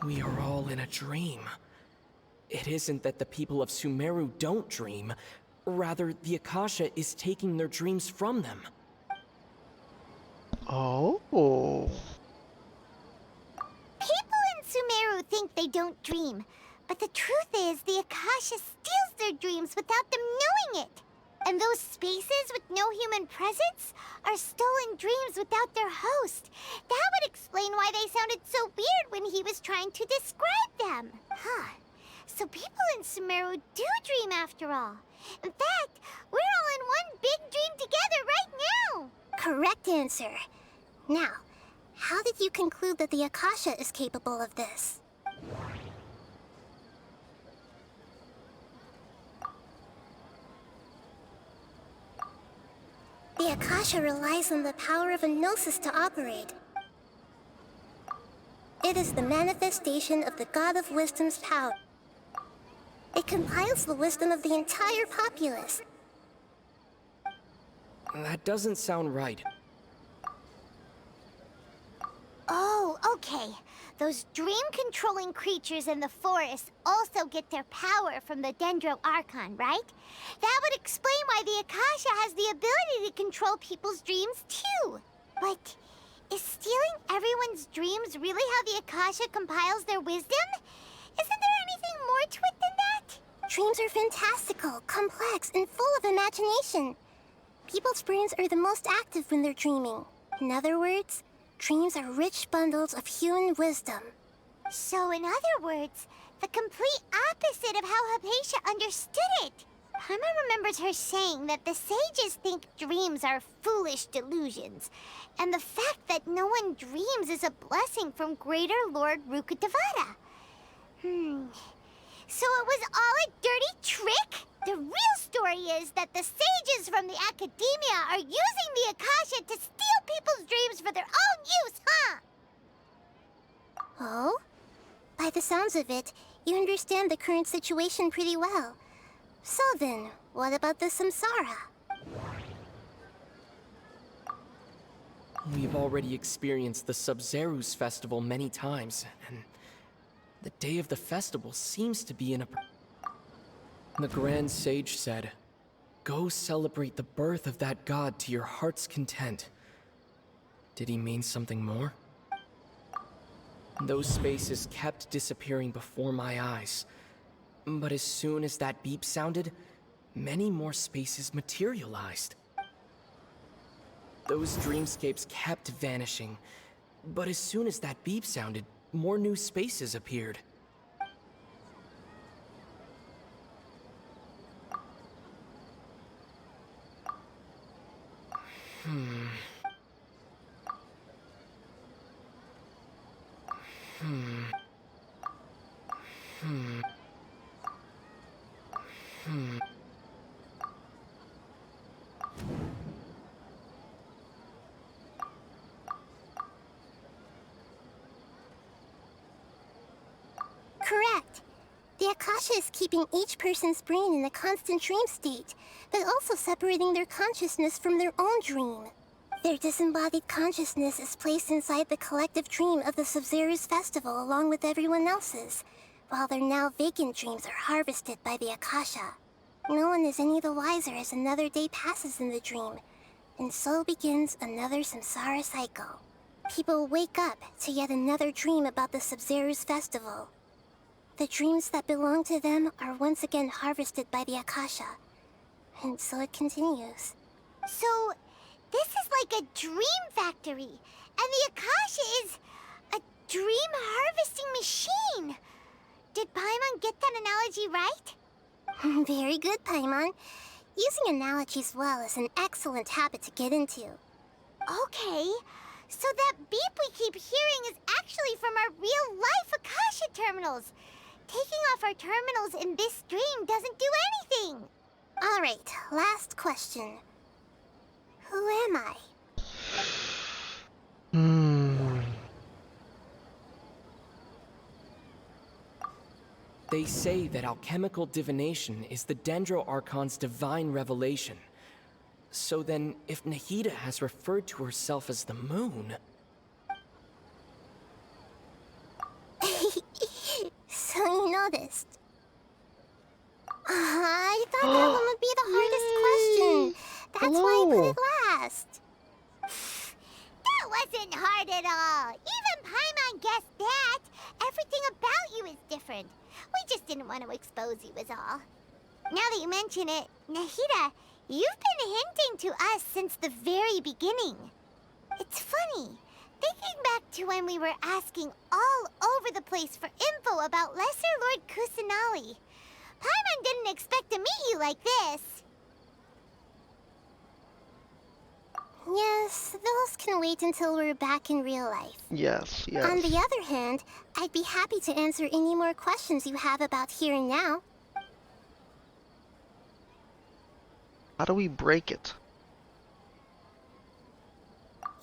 We are all in a dream. It isn't that the people of Sumeru don't dream. Rather, the Akasha is taking their dreams from them. Oh. People in Sumeru think they don't dream, but the truth is the Akasha steals their dreams without them knowing it. And those spaces with no human presence are stolen dreams without their host. That would explain why they sounded so weird when he was trying to describe them. Huh. So people in Sumeru do dream after all. In fact, we're all in one big dream together right now. Correct answer. Now, how did you conclude that the Akasha is capable of this? The Akasha relies on the power of a gnosis to operate. It is the manifestation of the God of Wisdom's power. It compiles the wisdom of the entire populace. That doesn't sound right. Oh, okay. Those dream-controlling creatures in the forest also get their power from the Dendro Archon, right? That would explain why the Akasha has the ability to control people's dreams, too. But is stealing everyone's dreams really how the Akasha compiles their wisdom? Isn't there anything more to it than that? Dreams are fantastical, complex, and full of imagination. People's brains are the most active when they're dreaming. In other words, dreams are rich bundles of human wisdom. So in other words, the complete opposite of how Hypatia understood it. Karma remembers her saying that the sages think dreams are foolish delusions, and the fact that no one dreams is a blessing from Greater Lord Rukkhadevata. So it was all a dirty trick? The real story is that the sages from the academia are using the Akasha to steal people's dreams for their own use, huh? Oh? By the sounds of it, you understand the current situation pretty well. So then, what about the samsara? We've already experienced the Sub-Zeru's festival many times, and the day of the festival seems to be in a... The Grand Sage said, "Go celebrate the birth of that god to your heart's content." Did he mean something more? Those spaces kept disappearing before my eyes. But as soon as that beep sounded, many more spaces materialized. Those dreamscapes kept vanishing, But as soon as that beep sounded, more new spaces appeared. Correct. The Akasha is keeping each person's brain in a constant dream state, but also separating their consciousness from their own dream. Their disembodied consciousness is placed inside the collective dream of the Sumeru's festival along with everyone else's, while their now vacant dreams are harvested by the Akasha. No one is any the wiser as another day passes in the dream, and so begins another samsara cycle. People wake up to yet another dream about the Sumeru's festival. The dreams that belong to them are once again harvested by the Akasha, and so it continues. So, this is like a dream factory, and the Akasha is a dream harvesting machine. Did Paimon get that analogy right? Very good, Paimon. Using analogies well is an excellent habit to get into. Okay, so that beep we keep hearing is actually from our real-life Akasha terminals. Taking off our terminals in this dream doesn't do anything. All right, last question. Who am I? They say that alchemical divination is the Dendro Archon's divine revelation. So then, if Nahida has referred to herself as the moon... So you noticed. I thought that one would be the hardest question. That's why I put it last. That wasn't hard at all. Even Paimon guessed that. Everything about you is different. We just didn't want to expose you is all. Now that you mention it, Nahida, you've been hinting to us since the very beginning. It's funny. Thinking back to when we were asking all over the place for info about Lesser Lord Kusanali, Paimon didn't expect to meet you like this. Yes, those can wait until we're back in real life. Yes. On the other hand, I'd be happy to answer any more questions you have about here and now. How do we break it?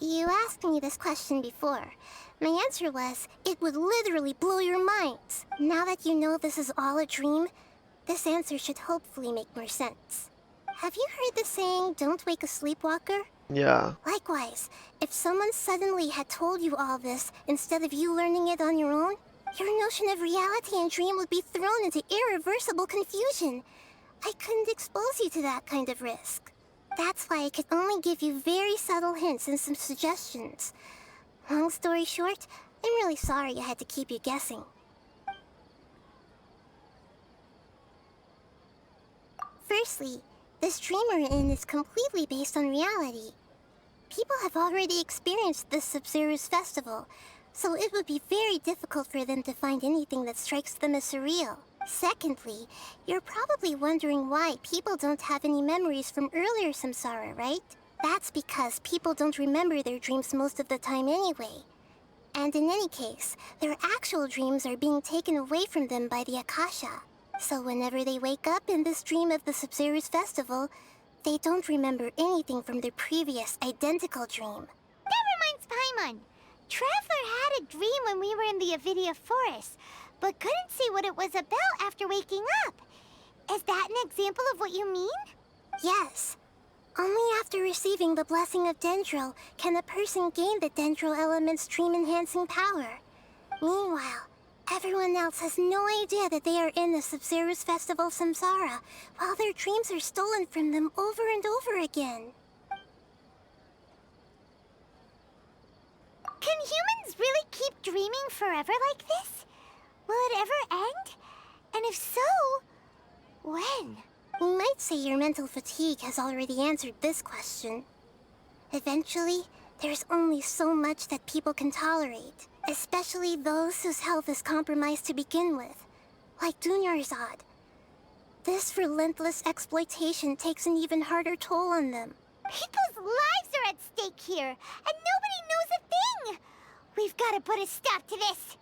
You asked me this question before. My answer was, it would literally blow your minds. Now that you know this is all a dream, this answer should hopefully make more sense. Have you heard the saying, don't wake a sleepwalker? Yeah. Likewise, if someone suddenly had told you all this instead of you learning it on your own, your notion of reality and dream would be thrown into irreversible confusion. I couldn't expose you to that kind of risk. That's why I could only give you very subtle hints and some suggestions. Long story short, I'm really sorry I had to keep you guessing. Firstly, this dream we're in is completely based on reality. People have already experienced this Sumeru's festival, so it would be very difficult for them to find anything that strikes them as surreal. Secondly, you're probably wondering why people don't have any memories from earlier samsara, right? That's because people don't remember their dreams most of the time anyway. And in any case, their actual dreams are being taken away from them by the Akasha. So whenever they wake up in this dream of the Sumeru's festival, they don't remember anything from their previous identical dream. That reminds Paimon. Traveler had a dream when we were in the Avidia Forest, but couldn't see what it was about after waking up. Is that an example of what you mean? Yes. Only after receiving the blessing of Dendro can a person gain the Dendro element's dream-enhancing power. Meanwhile, everyone else has no idea that they are in the Sumeru's festival samsara, while their dreams are stolen from them over and over again. Can humans really keep dreaming forever like this? Will it ever end? And if so, when? We might say your mental fatigue has already answered this question. Eventually, There's only so much that people can tolerate, especially those whose health is compromised to begin with, like Dunyarzad. This relentless exploitation takes an even harder toll on them. People's lives are at stake here, and nobody knows a thing! We've got to put a stop to this!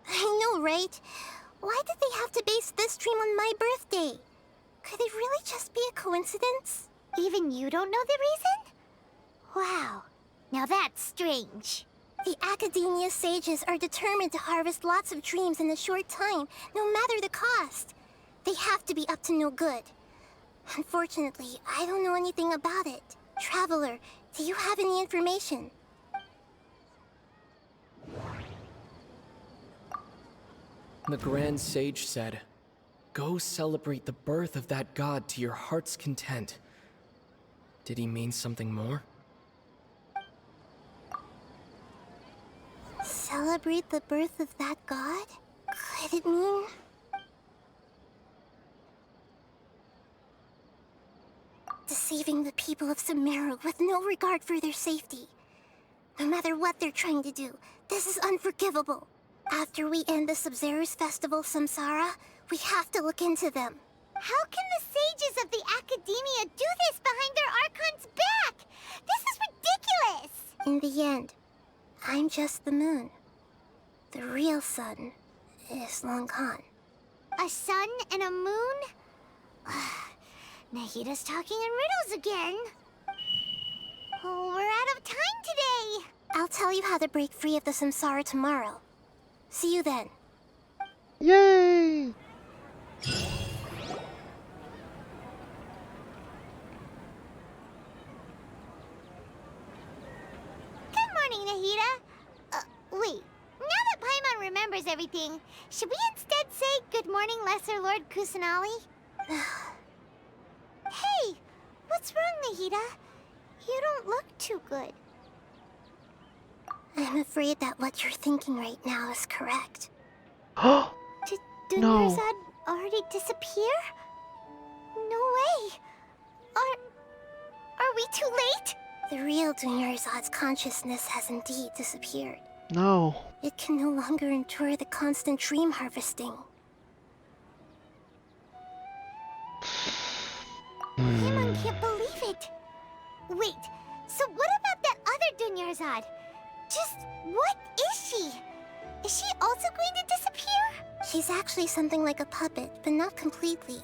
I know, right? Why did they have to base this dream on my birthday? Could it really just be a coincidence? Even you don't know the reason? Wow, now that's strange. The Academia sages are determined to harvest lots of dreams in a short time, no matter the cost. They have to be up to no good. Unfortunately, I don't know anything about it. Traveler, do you have any information? The Grand Sage said, "Go celebrate the birth of that god to your heart's content." Did he mean something more? Celebrate the birth of that god? Could it mean... deceiving the people of Sumeru with no regard for their safety? No matter what they're trying to do, this is unforgivable. After we end the Sub-Zero's festival, Samsara, we have to look into them. How can the sages of the Academia do this behind their Archon's back? This is ridiculous! In the end, I'm just the moon. The real sun is long gone. A sun and a moon? Nahida's talking in riddles again. Oh, we're out of time today. I'll tell you how to break free of the Samsara tomorrow. See you then. Yay! Good morning, Nahida. Wait. Now that Paimon remembers everything, should we instead say good morning, Lesser Lord Kusanali? Hey! What's wrong, Nahida? You don't look too good. I'm afraid that what you're thinking right now is correct. Did No. Dunyarzad already disappear? No way. Are we too late? The real Dunyarzad's consciousness has indeed disappeared. No. It can no longer endure the constant dream harvesting. Paimon can't believe it. Wait, so what about that other Dunyarzad? Just what is she? Is she also going to disappear? She's actually something like a puppet, but not completely.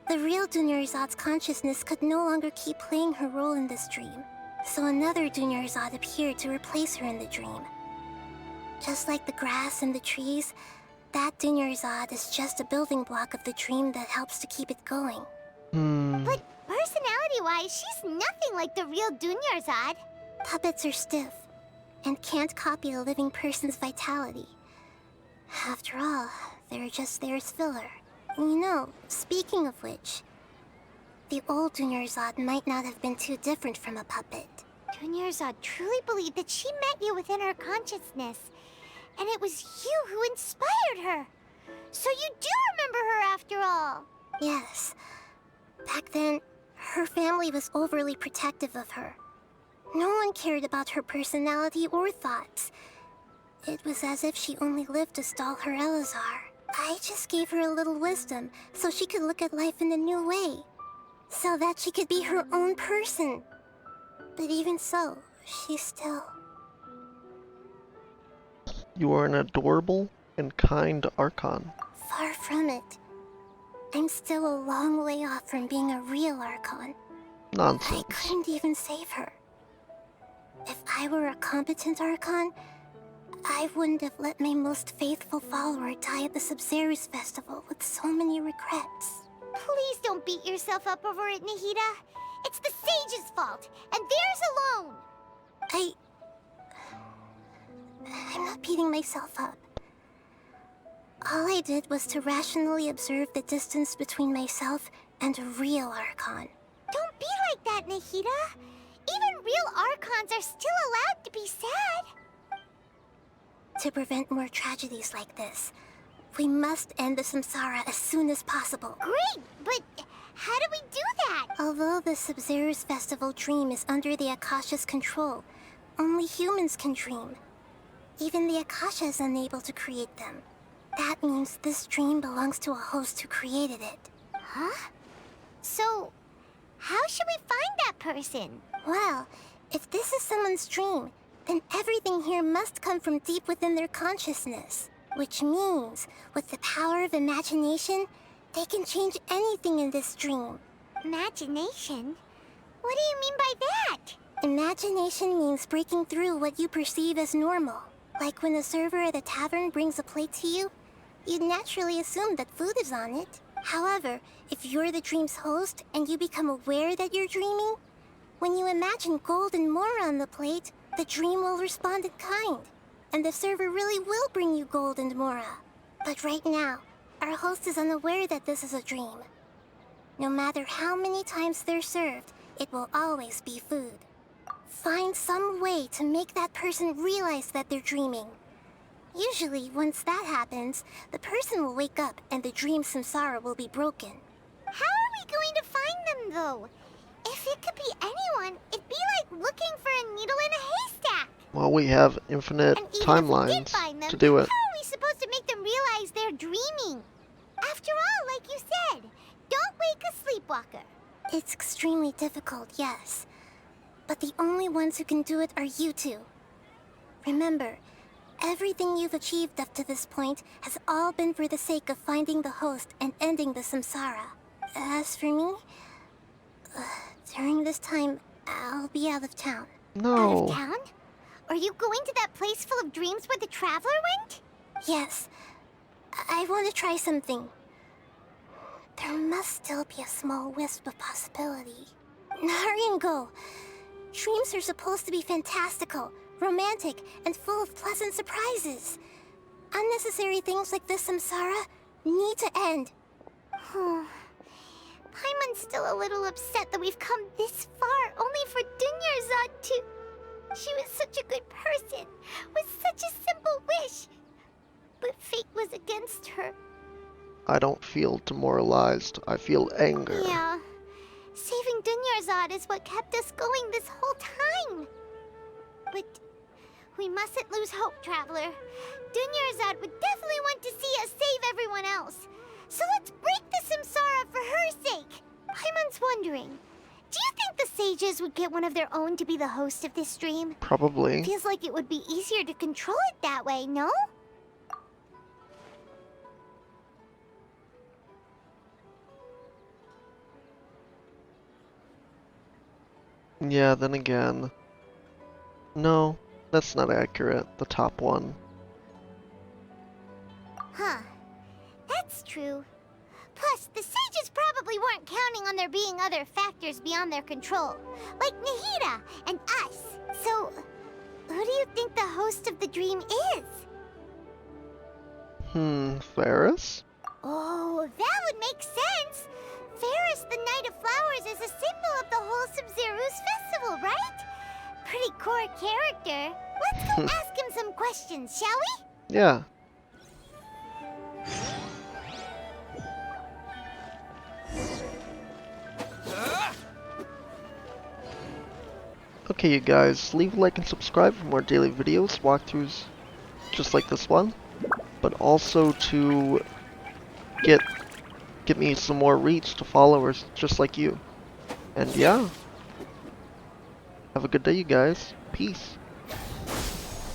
The real Dunyarzad's consciousness could no longer keep playing her role in this dream, so another Dunyarzad appeared to replace her in the dream. Just like the grass and the trees, that Dunyarzad is just a building block of the dream that helps to keep it going. But personality-wise, she's nothing like the real Dunyarzad. Puppets are stiff, and can't copy a living person's vitality. After all, they're just there as filler. You know, speaking of which, the old Dunyarzad might not have been too different from a puppet. Dunyarzad truly believed that she met you within her consciousness, and it was you who inspired her. So you do remember her after all. Yes. Back then, her family was overly protective of her. No one cared about her personality or thoughts. It was as if she only lived to stall her Elazar. I just gave her a little wisdom so she could look at life in a new way. So that she could be her own person. But even so, she's still... You are an adorable and kind Archon. Far from it. I'm still a long way off from being a real Archon. Nonsense. I couldn't even save her. If I were a competent Archon, I wouldn't have let my most faithful follower die at the Sub-Zero's festival with so many regrets. Please don't beat yourself up over it, Nahida. It's the sage's fault, and theirs alone. I'm not beating myself up. All I did was to rationally observe the distance between myself and a real Archon. Don't be like that, Nahida. Even real Archons are still allowed to be sad. To prevent more tragedies like this, we must end the Samsara as soon as possible. Great, but How do we do that? Although the Sumeru's festival dream is under the Akasha's control, only humans can dream. Even the Akasha is unable to create them. That means this dream belongs to a host who created it. Huh? So, how should we find that person? Well, if this is someone's dream, then everything here must come from deep within their consciousness. Which means, with the power of imagination, they can change anything in this dream. Imagination? What do you mean by that? Imagination means breaking through what you perceive as normal. Like when a server at a tavern brings a plate to you, you'd naturally assume that food is on it. However, if you're the dream's host and you become aware that you're dreaming, when you imagine gold and more on the plate, the dream will respond in kind, and the server really will bring you gold and mora. But right now, our host is unaware that this is a dream. No matter how many times they're served, it will always be food. Find some way to make that person realize that they're dreaming. Usually, once that happens, the person will wake up and the dream samsara will be broken. How are we going to find them, though? If it could be anyone, it'd be like looking for a needle in a haystack. Well, we have infinite And even timelines if we did find them, to do it. how are we supposed to make them realize they're dreaming? After all, like you said, don't wake a sleepwalker. It's extremely difficult, yes. But the only ones who can do it are you two. Remember, everything you've achieved up to this point has all been for the sake of finding the host and ending the samsara. As for me, during this time, I'll be out of town. No. Out of town? Are you going to that place full of dreams where the traveler went? Yes. I want to try something. There must still be a small wisp of possibility. Hurry and go. Dreams are supposed to be fantastical, romantic, and full of pleasant surprises. Unnecessary things like this samsara need to end. Paimon's still a little upset that we've come this far only for Dunyarzad to... She was such a good person, with such a simple wish. But fate was against her. I don't feel demoralized. I feel anger. Yeah. Saving Dunyarzad is what kept us going this whole time. But we mustn't lose hope, Traveler. Dunyarzad would definitely want to see us save everyone else. So let's break the samsara for her sake. Paimon's wondering, do you think the sages would get one of their own to be the host of this stream? Probably. Feels like it would be easier to control it that way, no? Yeah, then again. No, that's not accurate. The top one. Huh. That's true. Plus, the sages probably weren't counting on there being other factors beyond their control, like Nahida and us. So, who do you think the host of the dream is? Ferris? Oh, that would make sense. Ferris, the Knight of Flowers, is a symbol of the whole Sumeru's festival, right? Pretty core character. Let's go ask him some questions, shall we? Yeah. Okay, you guys, leave a like and subscribe for more daily videos, walkthroughs just like this one, but also to get me some more reach to followers just like you. And yeah, have a good day, you guys. Peace.